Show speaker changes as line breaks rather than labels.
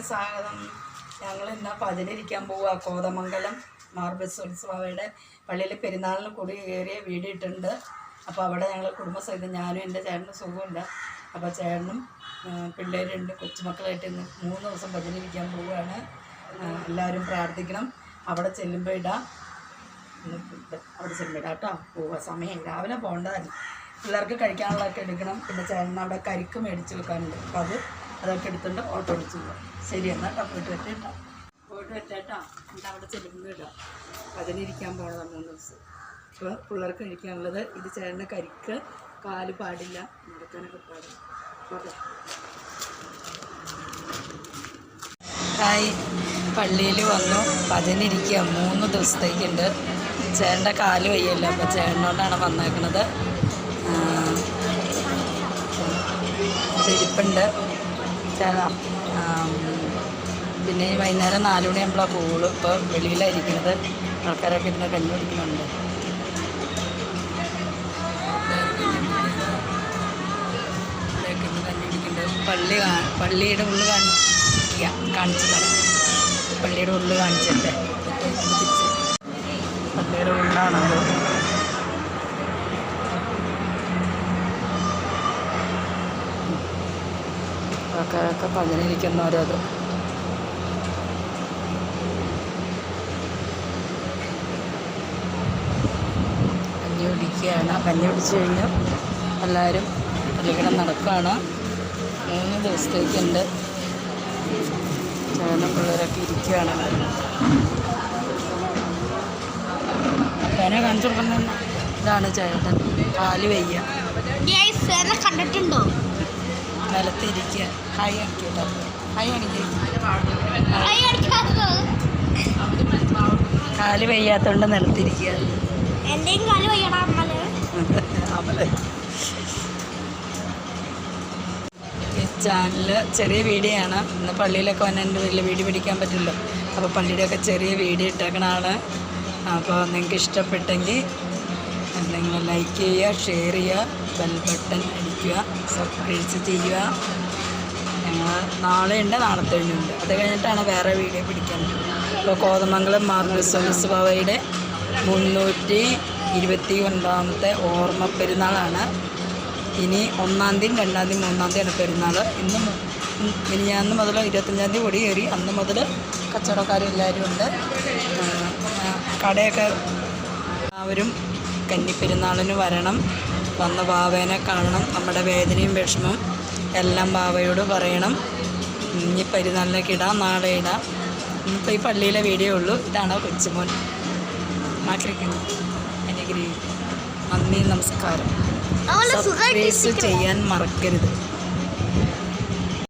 വീഡിയോയിലേക്ക് സ്വാഗതം. ഞങ്ങൾ ഇന്ന് ഭജനിരിക്കാൻ പോവുക. കോതമംഗലം മാർബിൾസുത്സവയുടെ പള്ളിയിൽ പെരുന്നാളിന് കൂടി കയറിയ വീടിയിട്ടുണ്ട്. അപ്പോൾ അവിടെ ഞങ്ങൾ കുടുംബസഹിതം, ഞാനും എൻ്റെ ചേട്ടനും സുഖമില്ല, അപ്പോൾ ചേട്ടനും പിള്ളേരുണ്ട്, കൊച്ചുമക്കളായിട്ട് ഇന്ന് 3 ദിവസം ഭജനിരിക്കാൻ പോവുകയാണ്. എല്ലാവരും പ്രാർത്ഥിക്കണം. അവിടെ ചെല്ലുമ്പോൾ ഇടാം കേട്ടോ. പോവുക സമയം രാവിലെ പോകേണ്ടതല്ല. പിള്ളേർക്ക് കഴിക്കാനുള്ളതൊക്കെ എടുക്കണം. പിന്നെ ചേട്ടൻ അവിടെ കരിക്ക് മേടിച്ച് വെക്കാനുണ്ട്. അപ്പോൾ അതൊക്കെ എടുത്തുകൊണ്ട് ഓട്ടോ വിളിച്ചു പോകാം. ശരി എന്നാൽ പോയിട്ട് വെച്ചേട്ടോ. എന്നിട്ട് അവിടെ ചെല്ലുമ്പോൾ ഇടാം. ഭജനിരിക്കാൻ പോകണതാണ് 3 ദിവസം. അപ്പോൾ പിള്ളേർക്ക് കഴിക്കാനുള്ളത് ഇത്. ചേട്ടൻ്റെ കരിക്ക്, കാല് പാടില്ല, നടക്കാനൊക്കെ പാടില്ല. ഓക്കെ. ഹായ്, പള്ളിയിൽ വന്നു ഭജനിരിക്കുക. 3 ദിവസത്തേക്കുണ്ട്. ചേട്ടൻ്റെ കാല് വയ്യല്ല, അപ്പോൾ ചേട്ടനോടാണ് വന്നേക്കുന്നത്. ഇരിപ്പുണ്ട് ചേട്ടാ. പിന്നെ വൈകുന്നേരം 4 മണിയാകുമ്പോഴാണ് പോവുള്ളൂ. ഇപ്പോൾ വെളിയിലായിരിക്കുന്നത്. ആൾക്കാരൊക്കെ ഇരുന്ന് കഞ്ഞി കുടിക്കുന്നുണ്ട്. പള്ളിയുടെ ഉള്ളിൽ കാണിച്ചു തരാം. പള്ളിയുടെ ഉള്ളിൽ കാണിച്ചിട്ട് തിരിച്ച് പള്ളിയുടെ ഉള്ളിലാണത്. ആൾക്കാരൊക്കെ ഭജനിരിക്കുന്നവരത്. കഞ്ഞി കുടിക്കുകയാണ്. കഞ്ഞി കുടിച്ചു കഴിഞ്ഞ് എല്ലാവരും പള്ളിക്കടം നടക്കുകയാണ്. 3 ദിവസത്തേക്കുണ്ട്. ചേട്ടനും പിള്ളേരൊക്കെ ഇരിക്കുകയാണ്. ചേട്ടനെ കാണിച്ചു കൊടുക്കണം. ഇതാണ് ചേട്ടൻ, കാല് വയ്യ,
കണ്ടിട്ടുണ്ടോ?
നിലത്തിരിക്കുക. ഹായ് കാണിക്കട്ടോ. ഹായ് കാണിക്കുക. കാല് വയ്യാത്തോണ്ട് നിലത്തിരിക്കുക.
എന്റെയും കാല് വയ്യടാ
അമല്. ചാനല് ചെറിയ വീഡിയോ ആണ്. ഇന്ന് പള്ളിയിലൊക്കെ വന്ന് എൻ്റെ വലിയ വീഡിയോ പിടിക്കാൻ പറ്റില്ല. അപ്പോൾ പള്ളിയുടെയൊക്കെ ചെറിയ വീഡിയോ ഇട്ടേക്കണതാണ്. അപ്പോൾ നിങ്ങൾക്ക് ഇഷ്ടപ്പെട്ടെങ്കിൽ നിങ്ങൾ ലൈക്ക് ചെയ്യുക, ഷെയർ ചെയ്യുക, ബെൽ ബട്ടൺ അടിക്കുക, സബ്സ്ക്രൈബ് ചെയ്യുക. ഞങ്ങൾ നാളെയുണ്ട്, നാളത്തെ അത് കഴിഞ്ഞിട്ടാണ് വേറെ വീഡിയോ പിടിക്കാൻ പറ്റും. ഇപ്പോൾ കോതമംഗലം മാർബിൾസുത്സവയുടെ 329ാമത്തെ ഓർമ്മ പെരുന്നാളാണ്. ഇനി 1-ാം തീയതി, 2-ാം തീയതി, 3-ാം തീയതിയാണ് പെരുന്നാൾ. ഇന്ന് മിനിഞ്ഞാന്ന് മുതൽ 25-ാം തീയതി കൂടി കയറി. അന്ന് മുതൽ കച്ചവടക്കാരും എല്ലാവരും ഉണ്ട്. കടയൊക്കെ എല്ലാവരും കന്നിപ്പെരുന്നാളിന് വരണം. വന്ന് ബാവേനെ കാണണം. നമ്മുടെ വേദനയും വിഷമവും എല്ലാം ബാവയോട് പറയണം. ഇനി പെരുന്നാളിലേക്ക് ഇടാം, നാളെ ഇടാം. ഇന്നിപ്പോൾ ഈ പള്ളിയിലെ വീഡിയോ ഉള്ളൂ. ഇതാണ് കൊച്ചുമോൻ. മാക്രിക്കുന്നു അനുഗ്രഹി. നന്ദി, നമസ്കാരം. സബ്സ്ക്രൈബ് ചെയ്യാൻ മറക്കരുത്.